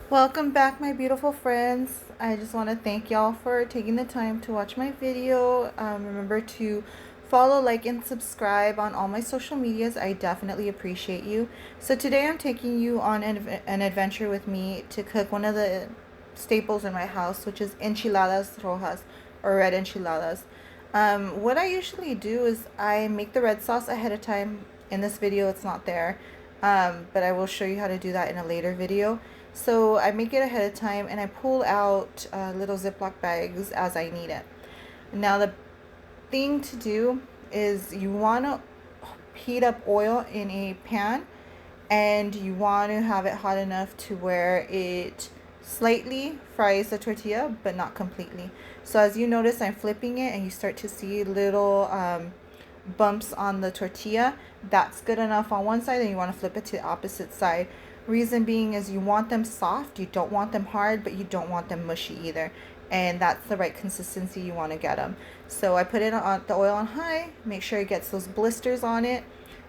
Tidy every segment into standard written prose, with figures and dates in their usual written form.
Welcome back, my beautiful friends. I just want to thank y'all for taking the time to watch my video. Remember to follow, like, and subscribe on all my social medias. I definitely appreciate you. So today I'm taking you on an adventure with me to cook one of the staples in my house, which is enchiladas rojas, or red enchiladas. What I usually do is I make the red sauce ahead of time. In this video it's not there, but I will show you how to do that in a later video. So I make it ahead of time and I pull out little Ziploc bags as I need it. Now the thing to do is you want to heat up oil in a pan, and you want to have it hot enough to where it slightly fries the tortilla but not completely. So as you notice, I'm flipping it and you start to see little bumps on the tortilla. That's good enough on one side, and you want to flip it to the opposite side. Reason being is you want them soft, you don't want them hard, but you don't want them mushy either. And that's the right consistency you want to get them. So I put it on the oil on high, make sure it gets those blisters on it,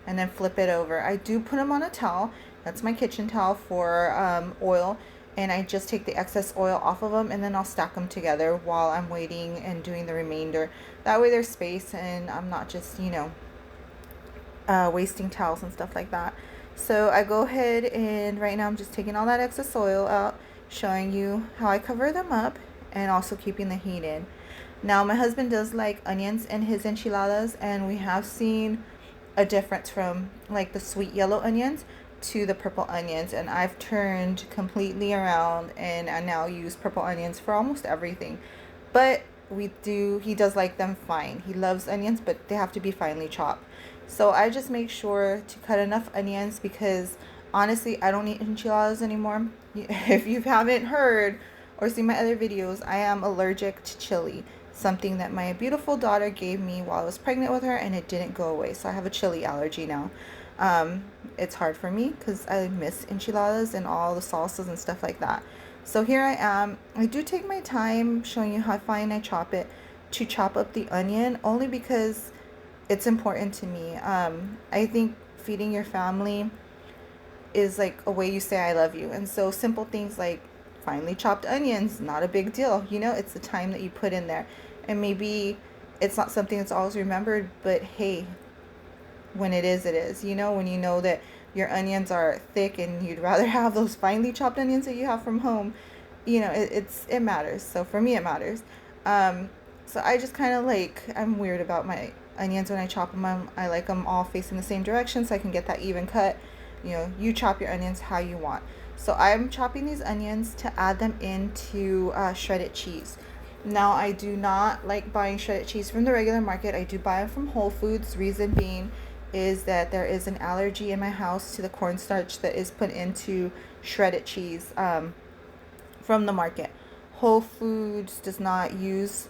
and then flip it over. I do put them on a towel. That's my kitchen towel for oil. And I just take the excess oil off of them, and then I'll stack them together while I'm waiting and doing the remainder. That way there's space and I'm not just, wasting towels and stuff like that. So I go ahead and right now I'm just taking all that excess oil out, showing you how I cover them up and also keeping the heat in. Now my husband does like onions in his enchiladas, and we have seen a difference from like the sweet yellow onions to the purple onions, and I've turned completely around and I now use purple onions for almost everything. But he does like them fine. He loves onions, but they have to be finely chopped. So I just make sure to cut enough onions because honestly, I don't eat enchiladas anymore. If you haven't heard or seen my other videos, I am allergic to chili. Something that my beautiful daughter gave me while I was pregnant with her, and it didn't go away. So I have a chili allergy now. It's hard for me because I miss enchiladas and all the salsas and stuff like that. So here I am. I do take my time showing you how fine I chop it to chop up the onion, only because it's important to me. I think feeding your family is like a way you say I love you. And so simple things like finely chopped onions, not a big deal. It's the time that you put in there. And maybe it's not something that's always remembered, but hey, when it is, it is. When you know that your onions are thick and you'd rather have those finely chopped onions that you have from home, it matters. So for me, it matters. So I just kind of I'm weird about my onions when I chop them. I like them all facing the same direction so I can get that even cut. You chop your onions how you want. So I'm chopping these onions to add them into shredded cheese. Now, I do not like buying shredded cheese from the regular market. I do buy them from Whole Foods. Reason being is that there is an allergy in my house to the cornstarch that is put into shredded cheese from the market. Whole Foods does not use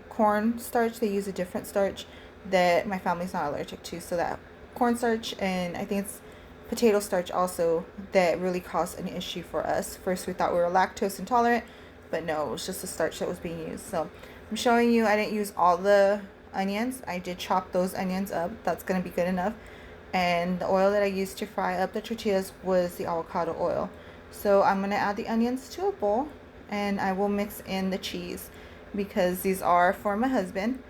cornstarch. They use a different starch that my family's not allergic to. So that cornstarch, and I think it's potato starch also, that really caused an issue for us. First we thought we were lactose intolerant, but no, it was just the starch that was being used. So I'm showing you I didn't use all the onions. I did chop those onions up. That's going to be good enough. And the oil that I used to fry up the tortillas was the avocado oil. So I'm going to add the onions to a bowl, and I will mix in the cheese because these are for my husband.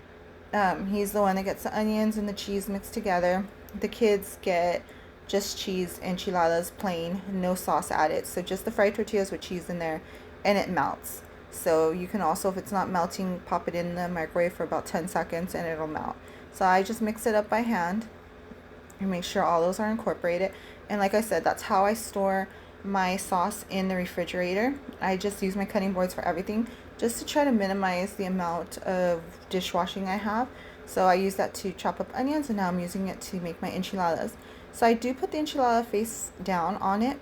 He's the one that gets the onions and the cheese mixed together. The kids get just cheese enchiladas, plain, no sauce added. So just the fried tortillas with cheese in there, and it melts. So you can also, if it's not melting, pop it in the microwave for about 10 seconds and it'll melt. So I just mix it up by hand and make sure all those are incorporated. And like I said, that's how I store my sauce in the refrigerator. I just use my cutting boards for everything just to try to minimize the amount of dishwashing I have. So I use that to chop up onions, and now I'm using it to make my enchiladas. So I do put the enchilada face down on it,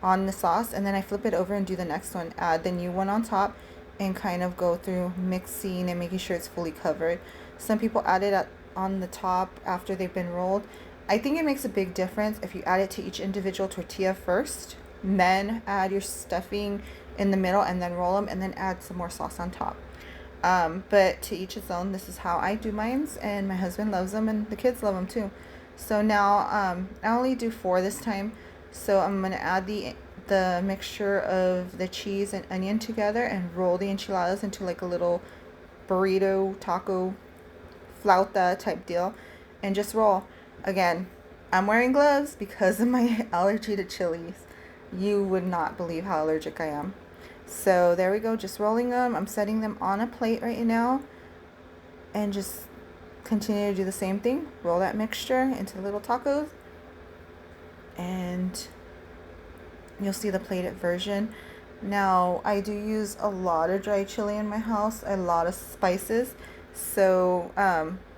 on the sauce, and then I flip it over and do the next one. Add the new one on top and kind of go through mixing and making sure it's fully covered. Some people add it on the top after they've been rolled. I think it makes a big difference if you add it to each individual tortilla first, then add your stuffing in the middle, and then roll them, and then add some more sauce on top. But to each its own. This is how I do mines, and my husband loves them, and the kids love them too. So now I only do 4 this time. So I'm going to add the mixture of the cheese and onion together and roll the enchiladas into like a little burrito, taco, flauta type deal, and just roll. Again, I'm wearing gloves because of my allergy to chilies. You would not believe how allergic I am. So there we go, just rolling them. I'm setting them on a plate right now and just continue to do the same thing. Roll that mixture into little tacos and you'll see the plated version. Now, I do use a lot of dry chili in my house, a lot of spices. So,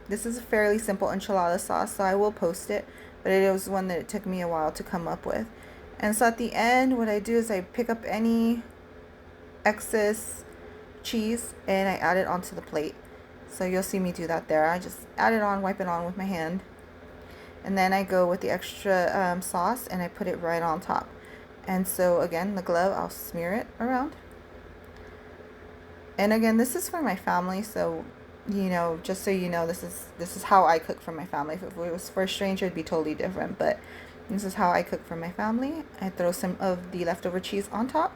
this is a fairly simple enchilada sauce, so I will post it. But it was one that it took me a while to come up with. And so at the end, what I do is I pick up any excess cheese and I add it onto the plate. So you'll see me do that there. I just add it on, wipe it on with my hand. And then I go with the extra sauce and I put it right on top. And so again, the glove, I'll smear it around. And again, this is for my family, so you know, just so you know, this is how I cook for my family. If it was for a stranger, it'd be totally different, but this is how I cook for my family. I throw some of the leftover cheese on top,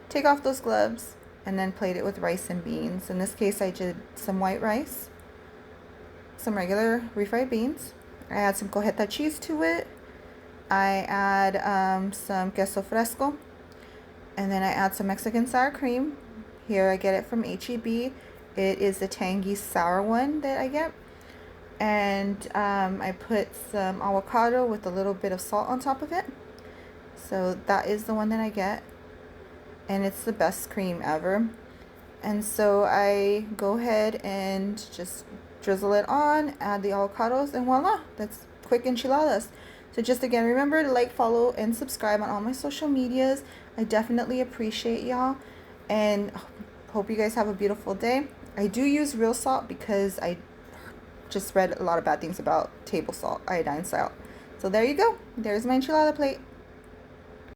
take off those gloves, and then plate it with rice and beans. In this case, I did some white rice, some regular refried beans. I add some cojeta cheese to it. I add some queso fresco, and then I add some Mexican sour cream. Here I get it from HEB. It is the tangy sour one that I get. And I put some avocado with a little bit of salt on top of it. So that is the one that I get. And it's the best cream ever. And so I go ahead and just drizzle it on, add the avocados, and voila, that's quick enchiladas. So just again, remember to like, follow, and subscribe on all my social medias. I definitely appreciate y'all, and hope you guys have a beautiful day. I do use real salt because I just read a lot of bad things about table salt, iodine salt. So there you go. There's my enchilada plate.